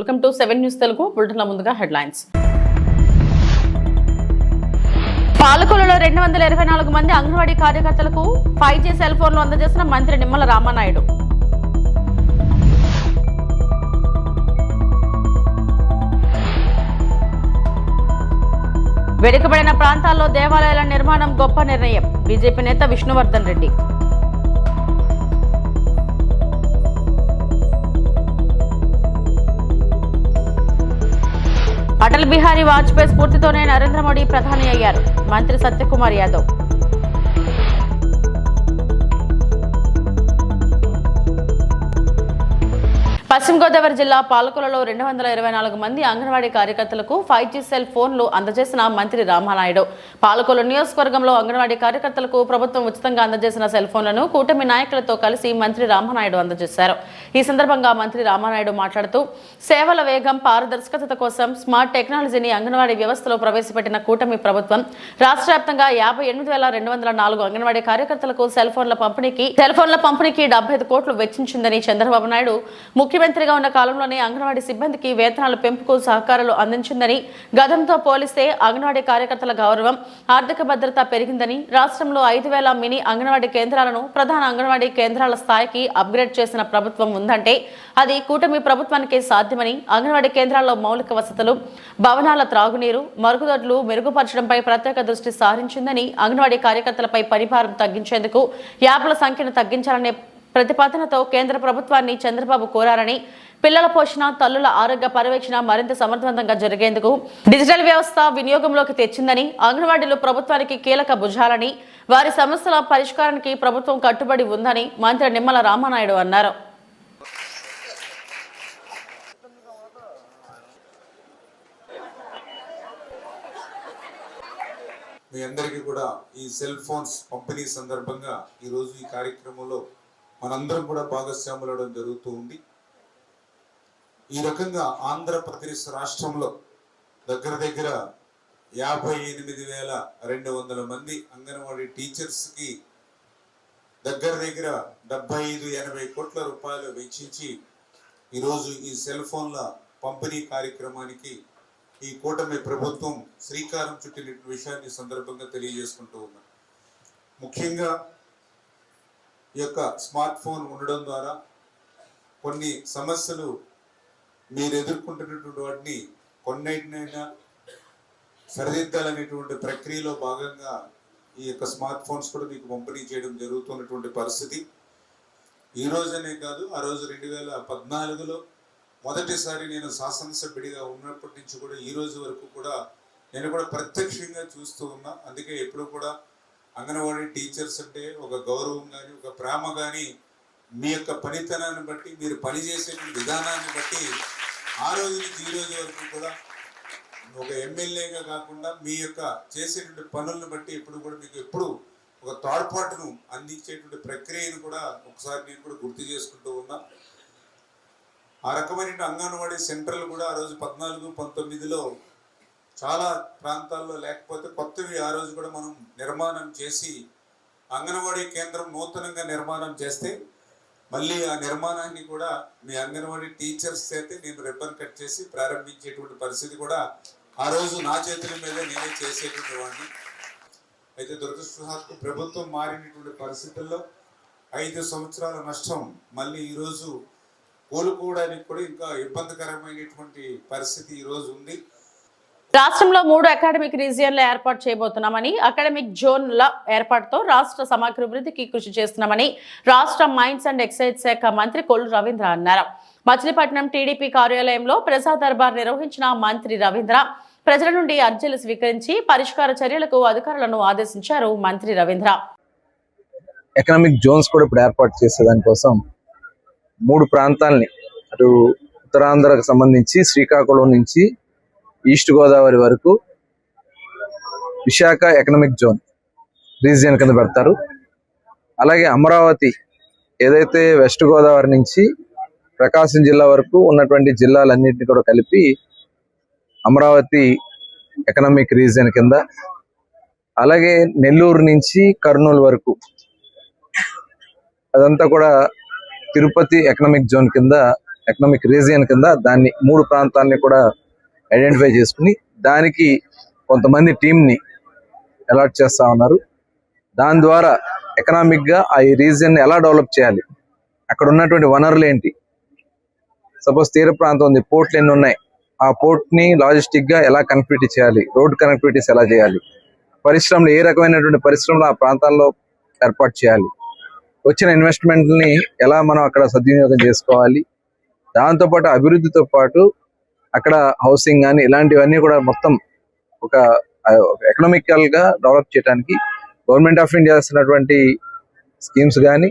Welcome to 7 news Telugu బులెటిన్ల ముందుగా headlines. పాలకొల్లులో 224 మంది అంగన్వాడీ కార్యకర్తలకు 5G సెల్ ఫోన్లు అందజేసిన మంత్రి నిమ్మల రామానాయుడు. వెనుకబడిన ప్రాంతాల్లో దేవాలయాల నిర్మాణం గొప్ప నిర్ణయం. బీజేపీ నేత విష్ణువర్ధన్ రెడ్డి. అటల్ బిహారీ వాజ్పేయి స్ఫూర్తితోనే నరేంద్ర మోడీ ప్రధాని అయ్యారు. మంత్రి సత్యకుమార్ యాదవ్. పశ్చిమ గోదావరి జిల్లా పాలకొల్లులో 224 మంది అంగన్వాడీ కార్యకర్తలకు 5G సెల్ ఫోన్లు అందజేసిన మంత్రి రామానాయుడు. పాలకొల్లు నియోజకవర్గంలో అంగన్వాడీ కార్యకర్తలకు ప్రభుత్వం ఉచితంగా అందజేసిన సెల్ ఫోన్లను కూటమి నాయకులతో కలిసి మంత్రి రామానాయుడు అందజేశారు. ఈ సందర్భంగా మంత్రి రామానాయుడు మాట్లాడుతూ సేవల వేగం, పారదర్శకత కోసం స్మార్ట్ టెక్నాలజీని అంగన్వాడీ వ్యవస్థలో ప్రవేశపెట్టిన కూటమి ప్రభుత్వం రాష్ట్ర వ్యాప్తంగా 58,204 అంగన్వాడీ కార్యకర్తలకు సెల్ ఫోన్ల పంపిణీకి 75 కోట్లు వెచ్చించిందని చంద్రబాబు నాయుడు ముఖ్యమంత్రిగా ఉన్న కాలంలోనే అంగన్వాడీ సిబ్బందికి వేతనాల పెంపుకు సహకారాలు అందించిందని, గతంతో పోలిస్తే అంగన్వాడీ కార్యకర్తల గౌరవం, ఆర్థిక భద్రత పెరిగిందని, రాష్ట్రంలో 5,000 మినీ అంగన్వాడీ కేంద్రాలను ప్రధాన అంగన్వాడీ కేంద్రాల స్థాయికి అప్గ్రేడ్ చేసిన ప్రభుత్వం ఉందంటే అది కూటమి ప్రభుత్వానికి సాధ్యమని, అంగన్వాడీ కేంద్రాల్లో మౌలిక వసతులు, భవనాల త్రాగునీరు, మరుగుదొడ్లు మెరుగుపరచడంపై ప్రత్యేక దృష్టి సారించిందని, అంగన్వాడీ కార్యకర్తలపై పనిభారం తగ్గించేందుకు యాప్ల సంఖ్యను తగ్గించాలనే ప్రతిపాదనతో కేంద్ర ప్రభుత్వాన్ని చంద్రబాబు కోరారని, పిల్లల పోషణ, తల్లుల ఆరోగ్య పర్యవేక్షణ మరింత సమర్థవంతంగా జరిగేందుకు డిజిటల్ వ్యవస్థ వినియోగంలోకి తెచ్చిందని, అంగన్వాడీలు ప్రభుత్వానికి కీలక భుజాలని, వారి సమస్యల పరిష్కారానికి ప్రభుత్వం కట్టుబడి ఉందని మంత్రి నిమ్మల రామానాయుడు అన్నారు. మీ అందరికీ కూడా ఈ సెల్ ఫోన్స్ పంపిణీ సందర్భంగా ఈరోజు ఈ కార్యక్రమంలో మనందరం కూడా భాగస్వాములవడం జరుగుతూ ఉంది. ఈ రకంగా ఆంధ్రప్రదేశ్ రాష్ట్రంలో దగ్గర 58,200 మంది అంగన్వాడీ టీచర్స్కి దగ్గర 75-80 కోట్ల రూపాయలు వెచ్చించి ఈరోజు ఈ సెల్ ఫోన్ల పంపిణీ కార్యక్రమానికి ఈ కూటమి ప్రభుత్వం శ్రీకారం చుట్టిన విషయాన్ని సందర్భంగా తెలియజేసుకుంటూ ఉన్నాం. ముఖ్యంగా ఈ యొక్క స్మార్ట్ ఫోన్ ఉండడం ద్వారా కొన్ని సమస్యలు మీరు ఎదుర్కొంటున్నటువంటి వాటిని కొన్నిటినైనా సరిదిద్దాలనేటువంటి ప్రక్రియలో భాగంగా ఈ యొక్క స్మార్ట్ ఫోన్స్ కూడా మీకు పంపిణీ చేయడం జరుగుతున్నటువంటి పరిస్థితి. ఈ రోజనే కాదు, ఆ రోజు 2014లో మొదటిసారి నేను శాసనసభ్యుడిగా ఉన్నప్పటి నుంచి కూడా ఈ రోజు వరకు కూడా నేను కూడా ప్రత్యక్షంగా చూస్తూ ఉన్నా. అందుకే ఎప్పుడు కూడా అంగన్వాడీ టీచర్స్ అంటే ఒక గౌరవం కానీ, ఒక ప్రేమ కానీ, మీ యొక్క పనితనాన్ని బట్టి, మీరు పనిచేసే విధానాన్ని బట్టి ఆ రోజు నుంచి ఈ రోజు వరకు కూడా ఒక ఎమ్మెల్యేగా కాకుండా మీ యొక్క చేసేటువంటి పనులను బట్టి ఎప్పుడు కూడా మీకు ఎప్పుడు ఒక తోడ్పాటును అందించేటువంటి ప్రక్రియను కూడా ఒకసారి నేను కూడా గుర్తు చేసుకుంటూ ఉన్నా. ఆ రకమైన అంగన్వాడీ సెంటర్లు కూడా ఆ రోజు 14-19లో చాలా ప్రాంతాల్లో లేకపోతే కొత్తవి ఆ రోజు కూడా మనం నిర్మాణం చేసి అంగన్వాడీ కేంద్రం నూతనంగా నిర్మాణం చేస్తే మళ్ళీ ఆ నిర్మాణాన్ని కూడా మీ అంగన్వాడీ టీచర్స్ చేతే నేను రిబ్బన్ కట్ చేసి ప్రారంభించేటువంటి పరిస్థితి కూడా ఆ రోజు నా చేతుల మీద నేనే చేసేటువంటి వాడిని. అయితే దురదృష్టవశాత్తు ప్రభుత్వం మారినటువంటి పరిస్థితుల్లో 5 సంవత్సరాల నష్టం మళ్ళీ ఈరోజు కోలుకోవడానికి కూడా ఇంకా ఇబ్బందికరమైనటువంటి పరిస్థితి ఈరోజు ఉంది. రాష్ట్రంలో 3 అకాడమిక్ రీజియన్లు ఏర్పాటు చేయబోతున్నామని, అకాడమిక్ జోన్ల ఏర్పాటుతో రాష్ట్ర సమగ్రాభివృద్ధికి కృషి చేస్తున్నామని రాష్ట్ర మైన్స్ అండ్ ఎక్సైజ్ శాఖ మంత్రి కొల్లు రవీంద్ర అన్నారు. మచిలీపట్నం టీడీపీ కార్యాలయంలో ప్రజా దర్బార్ నిర్వహించిన మంత్రి రవీంద్ర ప్రజల నుండి అర్జీలు స్వీకరించి పరిష్కార చర్యలకు అధికారులను ఆదేశించారు. మంత్రి రవీంద్ర ఎకనామిక్ జోన్స్ కూడా ఇప్పుడు ఏర్పాటు చేసేదాని కోసం 3 ప్రాంతాలని, అటు ఉత్తరాంధ్రకు సంబంధించి శ్రీకాకుళం నుంచి ఈస్ట్ గోదావరి వరకు విశాఖ ఎకనామిక్ జోన్ రీజియన్ కింద పెడతారు. అలాగే అమరావతి ఏదైతే వెస్ట్ గోదావరి నుంచి ప్రకాశం జిల్లా వరకు ఉన్నటువంటి జిల్లాలన్నింటినీ కూడా కలిపి అమరావతి ఎకనామిక్ రీజియన్ కింద, అలాగే నెల్లూరు నుంచి కర్నూలు వరకు అదంతా కూడా తిరుపతి ఎకనామిక్ జోన్ కింద ఎకనామిక్ రీజియన్ కింద దాన్ని 3 ప్రాంతాలని కూడా ఐడెంటిఫై చేసుకుని దానికి కొంతమంది టీంని అలాట్ చేస్తా ఉన్నారు. దాని ద్వారా ఎకనామిక్గా ఆ రీజియన్ ఎలా డెవలప్ చేయాలి, అక్కడ ఉన్నటువంటి వనరులు ఏంటి, సపోజ్ తీర ప్రాంతం ఉంది, పోర్ట్లు ఎన్ని ఉన్నాయి, ఆ పోర్ట్ని లాజిస్టిక్గా ఎలా కనెక్టివిటీ చేయాలి, రోడ్ కనెక్టివిటీస్ ఎలా చేయాలి, పరిశ్రమలు ఏ రకమైనటువంటి పరిశ్రమలు ఆ ప్రాంతాల్లో ఏర్పాటు చేయాలి, వచ్చిన ఇన్వెస్ట్మెంట్ని ఎలా మనం అక్కడ సద్వినియోగం చేసుకోవాలి, దాంతోపాటు అభివృద్ధితో పాటు అక్కడ హౌసింగ్ కానీ ఇలాంటివన్నీ కూడా మొత్తం ఒక ఎకనామికల్ గా డెవలప్ చేయడానికి గవర్నమెంట్ ఆఫ్ ఇండియా చేస్తున్నటువంటి స్కీమ్స్ కానీ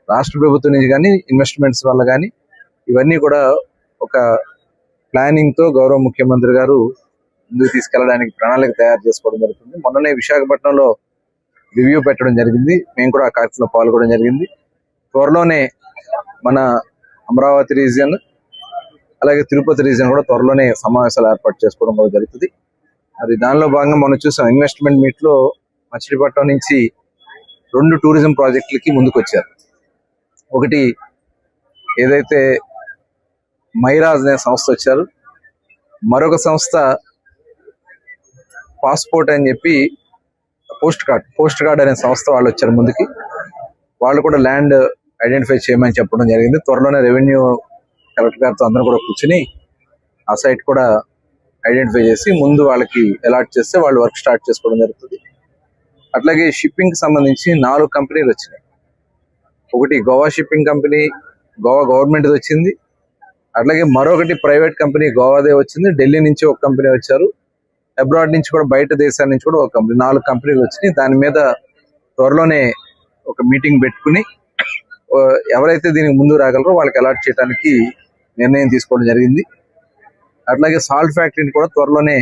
రాష్ట్ర ప్రభుత్వం నుంచి కానీ ఇన్వెస్ట్మెంట్స్ వల్ల కానీ ఇవన్నీ కూడా ఒక ప్లానింగ్ తో గౌరవ ముఖ్యమంత్రి గారు ముందుకు తీసుకెళ్లడానికి ప్రణాళిక తయారు చేసుకోవడం జరుగుతుంది. మొన్ననే విశాఖపట్నంలో రివ్యూ పెట్టడం జరిగింది, మేము కూడా ఆ కార్యక్రమంలో పాల్గొనడం జరిగింది. త్వరలోనే మన అమరావతి రీజియన్ అలాగే తిరుపతి రీజియన్ కూడా త్వరలోనే సమావేశాలు ఏర్పాటు చేసుకోవడం కూడా జరుగుతుంది. మరి దానిలో భాగంగా మనం చూసాం ఇన్వెస్ట్మెంట్ మీట్ లో మచిలీపట్నం నుంచి 2 టూరిజం ప్రాజెక్టులకి ముందుకు వచ్చారు. ఒకటి ఏదైతే మైరాజ్ అనే సంస్థ వచ్చారు, మరొక సంస్థ పాస్పోర్ట్ అని చెప్పి పోస్ట్ కార్డ్ అనే సంస్థ వాళ్ళు వచ్చారు ముందుకి. వాళ్ళు కూడా ల్యాండ్ ఐడెంటిఫై చేయమని చెప్పడం జరిగింది. త్వరలోనే రెవెన్యూ కలెక్టర్ గారితో అందరూ కూడా కూర్చుని ఆ సైట్ కూడా ఐడెంటిఫై చేసి ముందు వాళ్ళకి అలాట్ చేస్తే వాళ్ళు వర్క్ స్టార్ట్ చేసుకోవడం జరుగుతుంది. అట్లాగే షిప్పింగ్ కి సంబంధించి 4 కంపెనీలు వచ్చినాయి. ఒకటి Goa shipping company, Goa government వచ్చింది. అట్లాగే మరొకటి ప్రైవేట్ కంపెనీ గోవాదే వచ్చింది. ఢిల్లీ నుంచి ఒక కంపెనీ వచ్చారు, అబ్రాడ్ నుంచి కూడా బయట దేశాల నుంచి కూడా ఒక కంపెనీ, 4 కంపెనీలు వచ్చినాయి. దాని మీద త్వరలోనే ఒక మీటింగ్ పెట్టుకుని ఎవరైతే దీనికి ముందు రాగలరో వాళ్ళకి అలాట్ చేయడానికి నిర్ణయం తీసుకోవడం జరిగింది. అట్లాగే సాల్ట్ ఫ్యాక్టరీని కూడా త్వరలోనే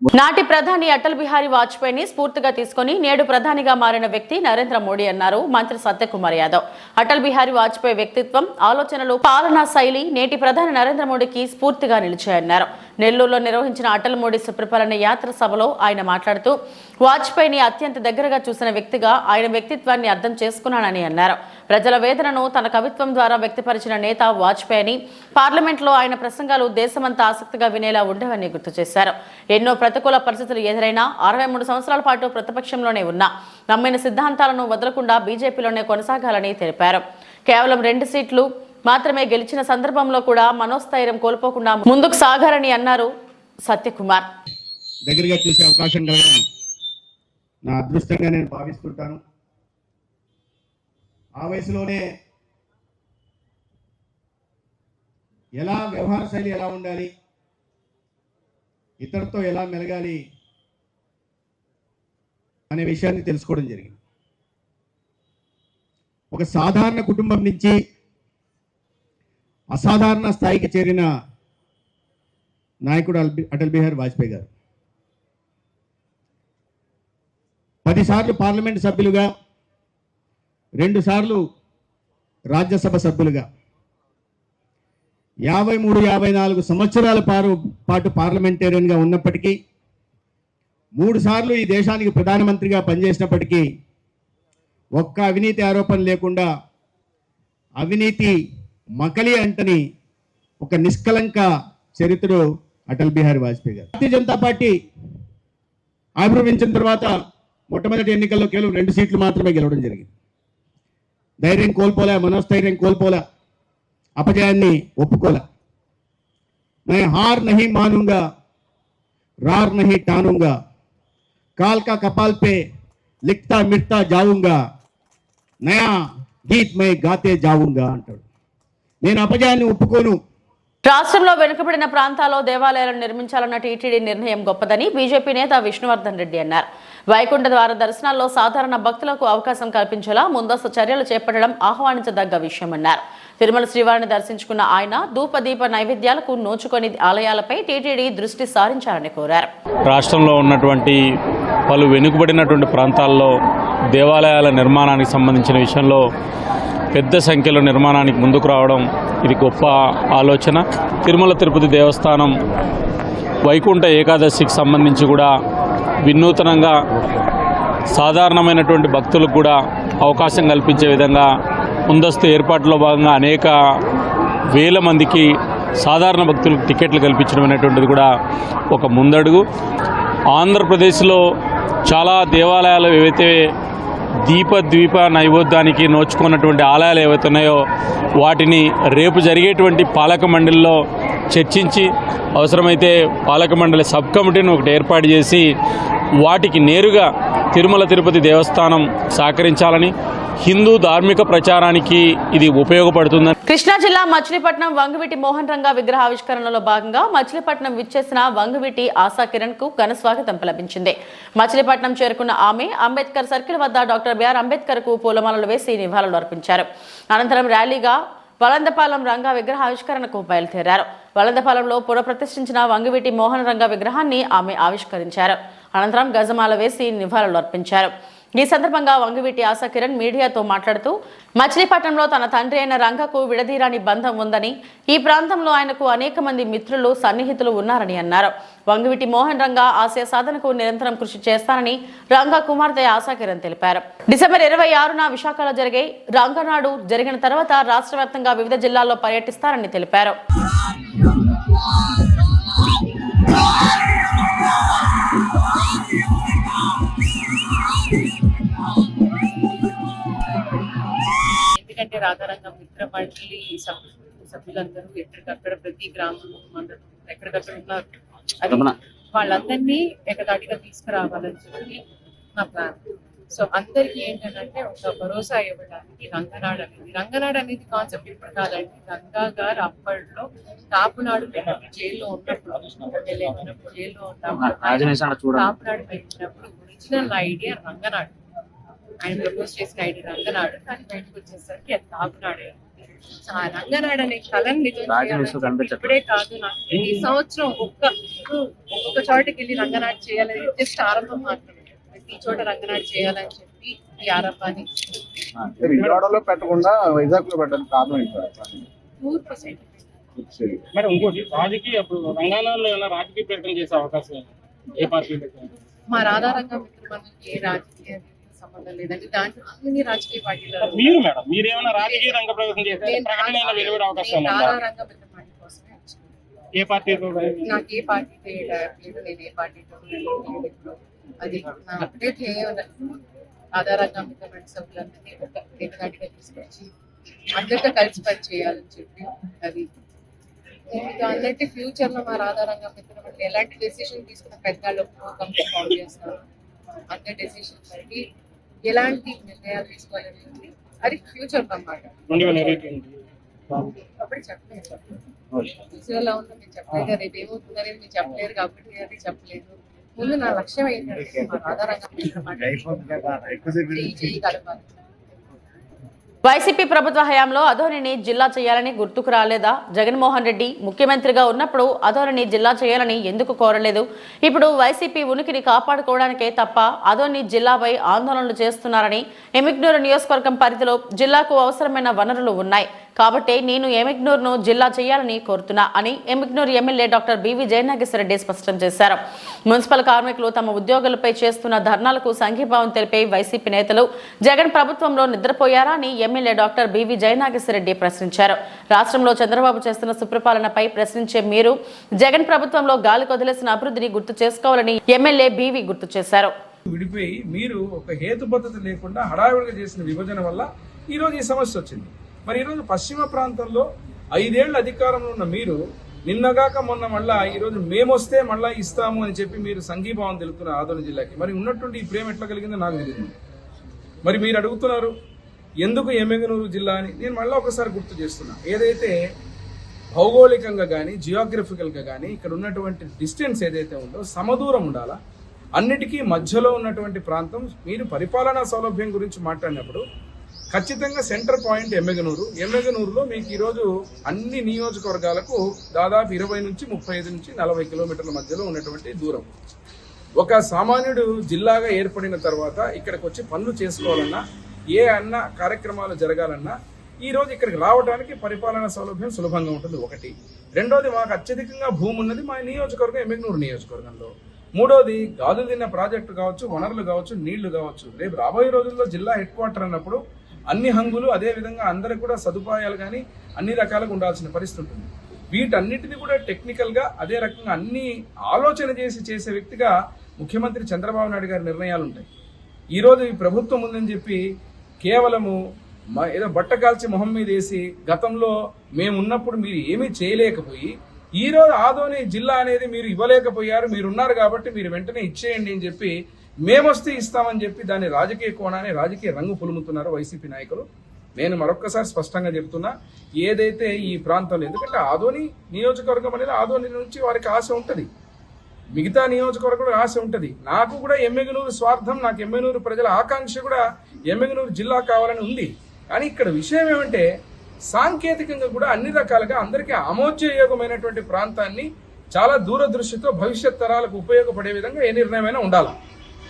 నాటి ప్రధాని అటల్ బిహారీ వాజ్పేయిని స్ఫూర్తిగా తీసుకుని నేడు ప్రధానిగా మారిన వ్యక్తి నరేంద్ర మోడీ అన్నారు మంత్రి సత్యకుమార్ యాదవ్. అటల్ బిహారీ వాజ్పేయి వ్యక్తిత్వం, ఆలోచనలు, పాలనా శైలి నేటి ప్రధాని నరేంద్ర మోడీకి స్ఫూర్తిగా నిలిచాయన్నారు. నెల్లూరులో నిర్వహించిన అటల్ మోడీ సుప్రపాలన యాత్ర సభలో ఆయన మాట్లాడుతూ వాజ్పేయిని అత్యంత దగ్గరగా చూసిన వ్యక్తిగా ఆయన వ్యక్తిత్వాన్ని అర్థం చేసుకున్నానని అన్నారు. ప్రజల వేదనను తన కవిత్వం ద్వారా వ్యక్తపరిచిన నేత వాజ్పేయిని పార్లమెంట్లో ఆయన ప్రసంగాలు దేశమంతా ఆసక్తిగా వినేలా ఉండేవని గుర్తు చేశారు. ఎన్నో ప్రతికూల పరిస్థితులు ఎదురైనా 63 సంవత్సరాల పాటు ప్రతిపక్షంలోనే ఉన్నా నమ్మిన సిద్ధాంతాలను వదలకుండా బీజేపీలోనే కొనసాగాలని తెలిపారు. కేవలం 2 సీట్లు మాత్రమే గెలిచిన సందర్భంలో కూడా మనోస్థైర్యం కోల్పోకుండా ముందుకు సాగారని అన్నారు సత్యకుమార్. దగ్గరగా చూసే అవకాశం కలగడం నా అదృష్టంగా నేను భావిస్తుంటాను. ఆ వయసులోనే ఎలా వ్యవహార శైలి ఎలా ఉండాలి, ఇతరులతో ఎలా మెలగాలి అనే విషయాన్ని తెలుసుకోవడం జరిగింది. ఒక సాధారణ కుటుంబం నుంచి అసాధారణ స్థాయికి చేరిన నాయకుడు అటల్ బిహారీ వాజ్పేయి గారు 10 సార్లు పార్లమెంట్ సభ్యులుగా, 2 సార్లు రాజ్యసభ సభ్యులుగా 53-54 సంవత్సరాల పాటు పార్లమెంటేరియన్గా ఉన్నప్పటికీ 3 సార్లు ఈ దేశానికి ప్రధానమంత్రిగా పనిచేసినప్పటికీ ఒక్క అవినీతి ఆరోపణ లేకుండా అవినీతి మకలి అంటని ఒక నిష్కలంక చరిత్రుడు అటల్ బిహారీ వాజ్పేయి గారు. భారతీయ జనతా పార్టీ ఆవిర్భవించిన తర్వాత మొట్టమొదటి ఎన్నికల్లో కేవలం 2 సీట్లు మాత్రమే గెలవడం జరిగింది. ధైర్యం కోల్పోలే, మనోస్థైర్యం కోల్పోలే, అపజయాన్ని ఒప్పుకోలే. मैं हार नहीं मानूंगा, रार नहीं टानूंगा, काल का कपाल पे लिखता मिटता जाऊंगा, नया गीत मैं गाते जाऊंगा అంటాడు. నేను అపజయాన్ని ఒప్పుకోను. రాష్ట్రంలో వెనుకబడిన ప్రాంతాల్లో దేవాలయాలను నిర్మించాలన్న టీటీడీ నిర్ణయం గొప్పదని బీజేపీ నేత విష్ణువర్ధన్ రెడ్డి అన్నారు. వైకుంఠ ద్వార దర్శనాల్లో సాధారణ భక్తులకు అవకాశం కల్పించేలా ముందస్తు చర్యలు చేపట్టడం ఆహ్వానించదగ్గ విషయమన్నారు. తిరుమల శ్రీవారిని దర్శించుకున్న ఆయన ధూపదీప నైవేద్యాలకు నోచుకొని ఆలయాలపై టీటీడీ దృష్టి సారించాలని కోరారు. రాష్ట్రంలో ఉన్నటువంటి పలు వెనుకబడినటువంటి ప్రాంతాల్లో దేవాలయాల నిర్మాణానికి సంబంధించిన విషయంలో పెద్ద సంఖ్యలో నిర్మాణానికి ముందుకు రావడం ఇది గొప్ప ఆలోచన. తిరుమల తిరుపతి దేవస్థానం వైకుంఠ ఏకాదశికి సంబంధించి కూడా వినూతనంగా సాధారణమైనటువంటి భక్తులకు కూడా అవకాశం కల్పించే విధంగా ముందస్తు ఏర్పాట్లో భాగంగా అనేక వేల మందికి సాధారణ భక్తులకు టికెట్లు కల్పించడం అనేటువంటిది కూడా ఒక ముందడుగు. ఆంధ్రప్రదేశ్లో చాలా దేవాలయాలు ఏవైతే ద్వీప నైవేద్యానికి నోచుకున్నటువంటి ఆలయాలు ఏవైతే ఉన్నాయో వాటిని రేపు జరిగేటువంటి పాలక మండలిలో చర్చించి అవసరమైతే పాలక మండలి సబ్ కమిటీని ఒకటి ఏర్పాటు చేసి వాటికి నేరుగా తిరుమల తిరుపతి దేవస్థానం సహకరించాలని, హిందూ ధార్మిక ప్రచారానికి ఇది ఉపయోగపడుతుందని. కృష్ణా జిల్లా మచిలీపట్నం వంగవీటి మోహన్ రంగా విగ్రహావిష్కరణలో భాగంగా మచిలీపట్నం విచ్చేసిన వంగవీటి ఆశా కిరణ్ కు ఘన స్వాగతం లభించింది. మచిలీపట్నం చేరుకున్న ఆమె అంబేద్కర్ సర్కిల్ వద్ద డాక్టర్ బిఆర్ అంబేద్కర్ కు పూలమాలలు వేసి నివాళులు అర్పించారు. అనంతరం ర్యాలీగా వలందపాలెం రంగా విగ్రహావిష్కరణకు బయలుదేరారు. వలందపాలెంలో పునఃప్రతిష్ఠించిన వంగవీటి మోహన్ రంగా విగ్రహాన్ని ఆమె ఆవిష్కరించారు. అనంతరం గజమాల వేసి నివాళులు అర్పించారు. ఈ సందర్భంగా వంగవీటి ఆశా కిరణ్ మీడియాతో మాట్లాడుతూ మచిలీపట్నంలో తన తండ్రి అయిన రంగకు విడదీరాని బంధం ఉందని, ఈ ప్రాంతంలో ఆయనకు అనేక మంది మిత్రులు సన్నిహితులు ఉన్నారని అన్నారు. వంగవీటి మోహన్ రంగా ఆశయ సాధనకు నిరంతరం కృషి చేస్తానని రంగా కుమార్తె ఆశా కిరణ్ తెలిపారు. డిసెంబర్ 26న విశాఖలో జరిగే రంగనాడు జరిగిన తర్వాత రాష్ట్ర వ్యాప్తంగా వివిధ జిల్లాల్లో పర్యటిస్తారని తెలిపారు. ఎందుకంటే రాధారంగం మిత్ర మండలి సభ్యులందరూ ఎక్కడికక్కడ ప్రతి గ్రామం మండలం ఎక్కడికక్కడ ఉన్నారు. అది వాళ్ళందరినీ ఎక్కదాటిగా తీసుకురావాలని చెప్పి నా ప్లాన్. సో అందరికీ ఏంటంటే ఒక భరోసా ఇవ్వడానికి రంగనాడు అనేది కాన్సెప్ట్ ఇప్పుడు కాదండి. రంగా గారు అప్పట్లో కాపునాడు జైల్లో ఉన్నప్పుడు జైల్లో ఉన్నప్పుడు కాపునాడు పెట్టినప్పుడు ఒరిజినల్ ఐడియా రంగనాడు, ఆయన ప్రపోజ్ చేసిన ఐడియా రంగనాడు, కానీ బయటకు వచ్చేసరికి అది కాపునాడే. సో ఆ రంగనాడు అనే కళను నిజం ఇప్పుడే కాదు, నాకు ఈ సంవత్సరం ఒక్కొక్క చోటకి వెళ్ళి రంగనాడు చేయాలని జస్ట్ ఆరంభం మాత్రమే. ప్రతి చోట రంగనాడు చేయాలని చెప్పి ఈ ఆరంభాన్ని పెట్టకుండా వైజాగ్ లో పెట్టడానికి కారణం తూర్పు సైడ్. మేడం ఇంకోటి రాజకీయ రంగాలలో ఏమైనా రాజకీయ ప్రకటన చేసే అవకాశం ఏ పార్టీ? మా రాధారంగం మిత్రులకి ఏ రాజకీయ సంబంధం లేదండి. దాంట్లో అన్ని రాజకీయ పార్టీలు మీరు మేడం మీరేమైనా రాజకీయ రంగ ప్రవేశం చేసే ప్రకటన వెలువడే అవకాశం రాధారంగం మిత్ర పార్టీ కోసమే వచ్చింది. ఏ పార్టీ? నాకు ఏ పార్టీతో లేదు, నేను ఏ పార్టీతో అది నా ఒకటే ధ్యేయం. రాధారంగం మిత్ర పార్టీ సభ్యులందరినీ ఏకదాటిగా తీసుకొచ్చి అందరితో కలిసి పని చేయాలని చెప్పి అది అన్నట్టు ఫ్యూచర్ లో మా రాధారంగం మిత్ర పార్టీ ఎలాంటి డెసిషన్ తీసుకున్న పెద్దలు కమిటీ ఫామ్ చేస్తారు. అందరి డెసిషన్ బట్టి ఎలాంటి నిర్ణయాలు తీసుకోవాలనేది అది ఫ్యూచర్ అన్నమాట. అప్పుడు చెప్పలేదు, ఫ్యూచర్లో ఉందో మీరు చెప్పలేదు, రేపు ఏమవుతుందనేది మీరు చెప్పలేరు కాబట్టి అది చెప్పలేదు. ముందు నా లక్ష్యం ఏంటంటే మా రాధారంగం చేయగలగాలి. వైసీపీ ప్రభుత్వ హయాంలో అధోనిని జిల్లా చేయాలని గుర్తుకు రాలేదా? జగన్మోహన్ రెడ్డి ముఖ్యమంత్రిగా ఉన్నప్పుడు అధోనిని జిల్లా చేయాలని ఎందుకు కోరలేదు? ఇప్పుడు వైసీపీ ఉనికిని కాపాడుకోవడానికే తప్ప అధోని జిల్లాపై ఆందోళనలు చేస్తున్నారని, ఎమ్మిగ్నూరు నియోజకవర్గం పరిధిలో జిల్లాకు అవసరమైన వనరులు ఉన్నాయి కాబట్టి నేను ఎమ్మిగ్నూరును జిల్లా చేయాలని కోరుతున్నా అని Emmiganur MLA doctor BV Jayanageswarareddy స్పష్టం చేశారు. మున్సిపల్ కార్మికులు తమ ఉద్యోగులపై చేస్తున్న ధర్నాలకు సంఘీభావం తెలిపే వైసీపీ నేతలు జగన్ ప్రభుత్వంలో నిద్రపోయారా అని ఎమ్మెల్యే డాక్టర్ బివి జయనాగేశ్వరరెడ్డి ప్రశ్నించారు. రాష్ట్రంలో చంద్రబాబు చేస్తున్న సుప్రపాలనపై ప్రశ్నించే మీరు జగన్ ప్రభుత్వంలో గాలికి వదిలేసిన అభివృద్ధిని గుర్తు చేసుకోవాలని ఎమ్మెల్యే బివి గుర్తు చేశారు. విడిపోయి మీరు ఒక హేతుబద్ధత లేకుండా హడావిడిగా చేసిన విభజన వల్ల ఈరోజు ఈ సమస్య వచ్చింది. మరి ఈరోజు పశ్చిమ ప్రాంతంలో 5 ఏళ్ల అధికారంలో ఉన్న మీరు నిన్నగాక మొన్న మళ్ళా ఈరోజు మేమొస్తే మళ్ళా ఇస్తాము అని చెప్పి మీరు సంఘీభావం తెలుపుతున్నారు ఆదోని జిల్లాకి. మరి ఉన్నటువంటి ఈ ప్రేమ ఎట్లా కలిగిందో నాకు తెలియదు. మరి మీరు అడుగుతున్నారు ఎందుకు ఎమ్మిగనూరు జిల్లా అని. నేను మళ్ళీ ఒకసారి గుర్తు చేస్తున్నా, ఏదైతే భౌగోళికంగా కానీ జియోగ్రఫికల్గా కానీ ఇక్కడ ఉన్నటువంటి డిస్టెన్స్ ఏదైతే ఉందో సమదూరం ఉండాలా. అన్నిటికీ మధ్యలో ఉన్నటువంటి ప్రాంతం. మీరు పరిపాలనా సౌలభ్యం గురించి మాట్లాడినప్పుడు ఖచ్చితంగా సెంటర్ పాయింట్ ఎమ్మిగనూరు. ఎమ్మిగనూరులో మీకు ఈరోజు అన్ని నియోజకవర్గాలకు దాదాపు 20 నుంచి 35 నుంచి 40 కిలోమీటర్ల మధ్యలో ఉన్నటువంటి దూరం. ఒక సామాన్యుడు జిల్లాగా ఏర్పడిన తర్వాత ఇక్కడికి వచ్చి పనులు చేసుకోవాలన్నా, ఏ అన్న కార్యక్రమాలు జరగాలన్నా ఈరోజు ఇక్కడికి రావడానికి పరిపాలనా సౌలభ్యం సులభంగా ఉంటుంది. ఒకటి. రెండోది, మాకు అత్యధికంగా భూమి ఉన్నది మా నియోజకవర్గం ఎమ్మిగనూరు నియోజకవర్గంలో. మూడోది, గాజులు తిన్న ప్రాజెక్టు కావచ్చు, వనరులు కావచ్చు, నీళ్లు కావచ్చు. రేపు రాబోయే రోజుల్లో జిల్లా హెడ్ క్వార్టర్ అన్నప్పుడు అన్ని హంగులు అదే విధంగా అందరికి కూడా సదుపాయాలు కానీ అన్ని రకాలుగా ఉండాల్సిన పరిస్థితి ఉంటుంది. వీటన్నిటిని కూడా టెక్నికల్గా అదే రకంగా అన్ని ఆలోచన చేసే వ్యక్తిగా ముఖ్యమంత్రి చంద్రబాబు నాయుడు గారి నిర్ణయాలు ఉంటాయి. ఈరోజు ఈ ప్రభుత్వం ఉందని చెప్పి కేవలము ఏదో బట్ట కాల్చి మొహం మీద వేసి గతంలో మేము ఉన్నప్పుడు మీరు ఏమీ చేయలేకపోయి ఈరోజు ఆదోని జిల్లా అనేది మీరు ఇవ్వలేకపోయారు, మీరున్నారు కాబట్టి మీరు వెంటనే ఇచ్చేయండి అని చెప్పి మేమొస్తే ఇస్తామని చెప్పి దాన్ని రాజకీయ కోణాన్ని రాజకీయ రంగు పులుముతున్నారు వైసీపీ నాయకులు. నేను మరొక్కసారి స్పష్టంగా చెప్తున్నా, ఏదైతే ఈ ప్రాంతంలో, ఎందుకంటే ఆదోని నియోజకవర్గం అనేది ఆదోని నుంచి వారికి ఆశ ఉంటుంది, మిగతా నియోజకవర్గం ఆశ ఉంటుంది. నాకు కూడా ఎమ్మెగనూరు స్వార్థం, నాకు ఎమ్మెగనూరు ప్రజల ఆకాంక్ష కూడా ఎమ్మెగనూరు జిల్లా కావాలని ఉంది. కానీ ఇక్కడ విషయం ఏమంటే సాంకేతికంగా కూడా అన్ని రకాలుగా అందరికీ ఆమోదయోగమైనటువంటి ప్రాంతాన్ని చాలా దూరదృష్టితో భవిష్యత్ తరాలకు ఉపయోగపడే విధంగా ఏ నిర్ణయమైనా ఉండాలి.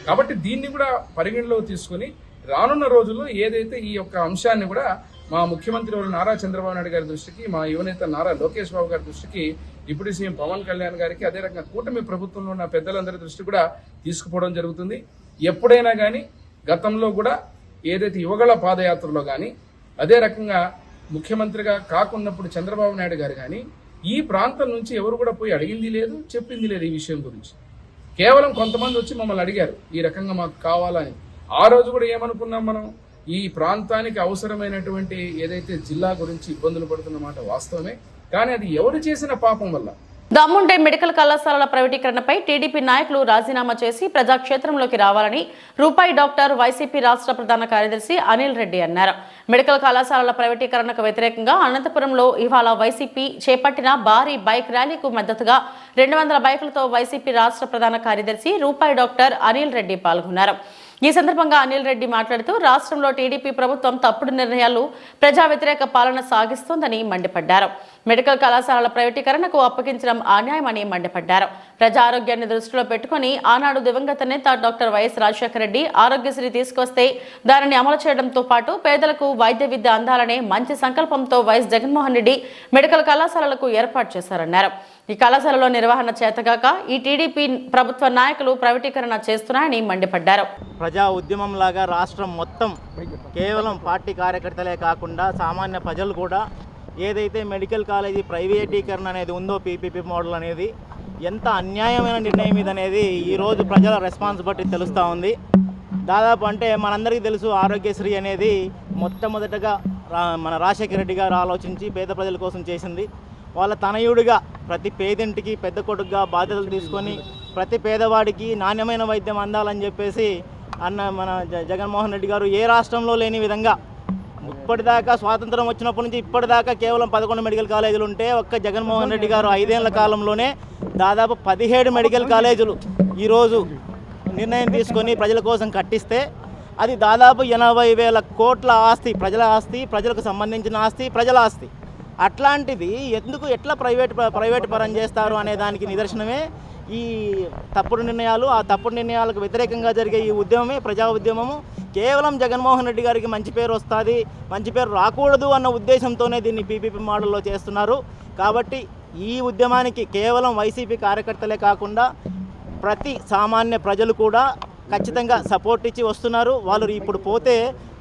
కాబట్టి దీన్ని కూడా పరిగణలోకి తీసుకుని రానున్న రోజుల్లో ఏదైతే ఈ యొక్క అంశాన్ని కూడా మా ముఖ్యమంత్రి నారా చంద్రబాబు నాయుడు గారి దృష్టికి, మా యువనేత నారా లోకేష్ బాబు గారి దృష్టికి, డిప్యూటీ సీఎం పవన్ కళ్యాణ్ గారికి, అదే రకంగా కూటమి ప్రభుత్వంలో ఉన్న పెద్దలందరి దృష్టి కూడా తీసుకుపోవడం జరుగుతుంది. ఎప్పుడైనా కానీ గతంలో కూడా ఏదైతే యువగళ పాదయాత్రలో కానీ అదే రకంగా ముఖ్యమంత్రిగా కాకున్నప్పుడు చంద్రబాబు నాయుడు గారు కానీ ఈ ప్రాంతం నుంచి ఎవరు కూడా పోయి అడిగింది లేదు, చెప్పింది లేదు ఈ విషయం గురించి. కేవలం కొంతమంది వచ్చి మమ్మల్ని అడిగారు ఈ రకంగా మాకు కావాలని. ఆ రోజు కూడా ఏమనుకున్నాం, మనం ఈ ప్రాంతానికి అవసరమైనటువంటి ఏదైతే జిల్లా గురించి ఇబ్బందులు పడుతున్న మాట వాస్తవమే, కానీ అది ఎవరు చేసిన పాపం వల్ల. దమ్ముంటే మెడికల్ కళాశాలల ప్రైవేటీకరణపై టీడీపీ నాయకులు రాజీనామా చేసి ప్రజాక్షేత్రంలోకి రావాలని రూపాయి డాక్టర్ వైసీపీ రాష్ట్ర ప్రధాన కార్యదర్శి అనిల్ రెడ్డి అన్నారు. మెడికల్ కళాశాలల ప్రైవేటీకరణకు వ్యతిరేకంగా అనంతపురంలో ఇవాళ వైసీపీ చేపట్టిన భారీ బైక్ ర్యాలీకు మద్దతుగా 200 బైకులతో వైసీపీ రాష్ట్ర ప్రధాన కార్యదర్శి రూపాయి డాక్టర్ అనిల్ రెడ్డి పాల్గొన్నారు. ఈ సందర్భంగా అనిల్ రెడ్డి మాట్లాడుతూ రాష్ట్రంలో టీడీపీ ప్రభుత్వం తప్పుడు నిర్ణయాలు, ప్రజా వ్యతిరేక పాలన సాగిస్తోందని మండిపడ్డారు. మెడికల్ కళాశాలల ప్రైవేటీకరణకు అప్పగించడం అన్యాయమని మండిపడ్డారు. ప్రజా ఆరోగ్యాన్ని దృష్టిలో పెట్టుకుని ఆనాడు దివంగత నేత డాక్టర్ వైఎస్ రాజశేఖర రెడ్డి ఆరోగ్యశ్రీ తీసుకొస్తే దానిని అమలు చేయడంతో పాటు పేదలకు వైద్య విద్య అందాలనే మంచి సంకల్పంతో వైఎస్ జగన్మోహన్ రెడ్డి మెడికల్ కళాశాలలకు ఏర్పాటు చేశారన్నారు. ఈ కళాశాలలో నిర్వహణ చేతగాక ఈ టీడీపీ ప్రభుత్వ నాయకులు ప్రైవేటీకరణ చేస్తున్నారని మండిపడ్డారు. ప్రజా ఉద్యమంలాగా రాష్ట్రం మొత్తం కేవలం పార్టీ కార్యకర్తలే కాకుండా సామాన్య ప్రజలు కూడా ఏదైతే మెడికల్ కాలేజీ ప్రైవేటీకరణ అనేది ఉందో, పీపీపీ మోడల్ అనేది ఎంత అన్యాయమైన నిర్ణయం ఇది అనేది ఈరోజు ప్రజల రెస్పాన్స్ బట్టి తెలుస్తూ ఉంది. దాదాపు అంటే మనందరికీ తెలుసు, ఆరోగ్యశ్రీ అనేది మొట్టమొదటగా మన రాజశేఖర రెడ్డి గారు ఆలోచించి పేద ప్రజల కోసం చేసింది. వాళ్ళ తనయుడిగా ప్రతి పేదింటికి పెద్ద కొడుకుగా బాధ్యతలు తీసుకొని ప్రతి పేదవాడికి నాణ్యమైన వైద్యం అందాలని చెప్పేసి మన జగన్మోహన్ రెడ్డి గారు ఏ రాష్ట్రంలో లేని విధంగా ఇప్పటిదాకా స్వాతంత్రం వచ్చినప్పటి నుంచి ఇప్పటిదాకా కేవలం 11 మెడికల్ కాలేజీలు ఉంటే ఒక్క జగన్మోహన్ రెడ్డి గారు 5 ఏళ్ల కాలంలోనే దాదాపు 17 మెడికల్ కాలేజీలు ఈరోజు నిర్ణయం తీసుకొని ప్రజల కోసం కట్టిస్తే అది దాదాపు 80,000 కోట్ల ఆస్తి, ప్రజల ఆస్తి, ప్రజలకు సంబంధించిన ఆస్తి, ప్రజల ఆస్తి. అట్లాంటిది ఎందుకు ఎట్లా ప్రైవేట్ పరం చేస్తారు అనే దానికి నిదర్శనమే ఈ తప్పుడు నిర్ణయాలు. ఆ తప్పుడు నిర్ణయాలకు వ్యతిరేకంగా జరిగే ఈ ఉద్యమమే ప్రజా ఉద్యమము. కేవలం జగన్మోహన్ రెడ్డి గారికి మంచి పేరు వస్తుంది, మంచి పేరు రాకూడదు అన్న ఉద్దేశంతోనే దీన్ని పీపీపీ మోడల్లో చేస్తున్నారు. కాబట్టి ఈ ఉద్యమానికి కేవలం వైసీపీ కార్యకర్తలే కాకుండా ప్రతి సామాన్య ప్రజలు కూడా ఖచ్చితంగా సపోర్ట్ ఇచ్చి వస్తున్నారు. వాళ్ళు ఇప్పుడు పోతే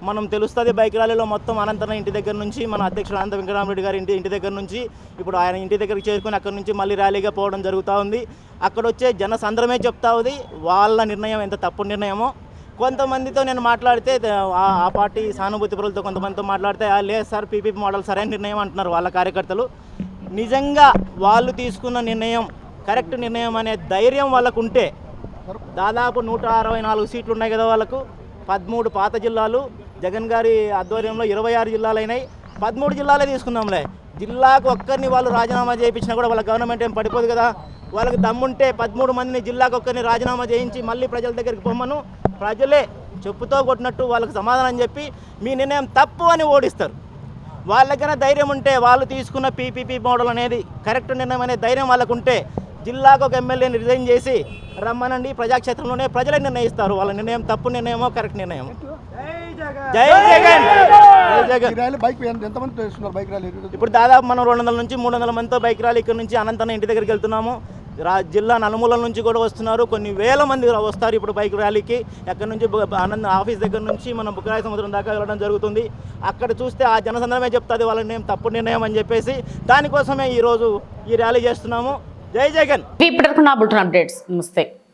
మనం తెలుస్తుంది, బైక్ ర్యాలీలో మొత్తం అనంతరం ఇంటి దగ్గర నుంచి మన అధ్యక్షుడు అనంత వెంకటరామరెడ్డి గారి ఇంటి దగ్గర నుంచి ఇప్పుడు ఆయన ఇంటి దగ్గరికి చేరుకుని అక్కడి నుంచి మళ్ళీ ర్యాలీగా పోవడం జరుగుతూ ఉంది. అక్కడ వచ్చే జన సంద్రమే చెప్తా ఉంది వాళ్ళ నిర్ణయం ఎంత తప్పుడు నిర్ణయమో. కొంతమందితో నేను మాట్లాడితే ఆ పార్టీ సానుభూతి పరులతో కొంతమందితో మాట్లాడితే లేదు సార్ పీపీపీ మోడల్ సరైన నిర్ణయం అంటున్నారు వాళ్ళ కార్యకర్తలు. నిజంగా వాళ్ళు తీసుకున్న నిర్ణయం కరెక్ట్ నిర్ణయం అనే ధైర్యం వాళ్ళకు ఉంటే దాదాపు 164 సీట్లు ఉన్నాయి కదా వాళ్ళకు. 13 పాత జిల్లాలు, జగన్ గారి ఆధ్వర్యంలో 26 జిల్లాలు అయినాయి. 13 జిల్లాలే తీసుకుందాంలే, జిల్లాకు ఒక్కరిని వాళ్ళు రాజీనామా చేయించినా కూడా వాళ్ళ గవర్నమెంట్ ఏం పడిపోదు కదా. వాళ్ళకి దమ్ముంటే 13 మందిని జిల్లాకు ఒక్కరిని రాజీనామా చేయించి మళ్ళీ ప్రజల దగ్గరికి పొమ్మను, ప్రజలే చెప్పుతో కొట్టినట్టు వాళ్ళకి సమాధానం చెప్పి మీ నిర్ణయం తప్పు అని ఓడిస్తారు. వాళ్ళకైనా ధైర్యం ఉంటే, వాళ్ళు తీసుకున్న పీపీపీ మోడల్ అనేది కరెక్ట్ నిర్ణయం అనే ధైర్యం వాళ్ళకు ఉంటే జిల్లాకు ఒక ఎమ్మెల్యేని రిజైన్ చేసి రమ్మనండి, ప్రజాక్షేత్రంలోనే ప్రజలే నిర్ణయిస్తారు వాళ్ళ నిర్ణయం తప్పు నిర్ణయమో కరెక్ట్ నిర్ణయమో. జై జగన్, జై జగన్. ఇప్పుడు దాదాపు మనం 200 నుంచి 300 మందితో బైక్ ర్యాలీ ఇక్కడ నుంచి అనంతరం ఇంటి దగ్గరికి వెళ్తున్నాము. జిల్లా నలుమూలల నుంచి కూడా వస్తున్నారు. కొన్ని వేల మంది వస్తారు ఇప్పుడు బైక్ ర్యాలీకి. ఎక్కడి నుంచి ఆనంద్ ఆఫీస్ దగ్గర నుంచి మనం బుక్కరాయ సముద్రం దాకా వెళ్ళడం జరుగుతుంది. అక్కడ చూస్తే ఆ జనసంద్రమే చెప్తుంది వాళ్ళ తప్పు నిర్ణయం అని చెప్పేసి. దానికోసమే ఈరోజు ఈ ర్యాలీ చేస్తున్నాము. జై జగన్. ఇప్పటివరకు నా బులెటిన్ అప్డేట్స్. నమస్తే.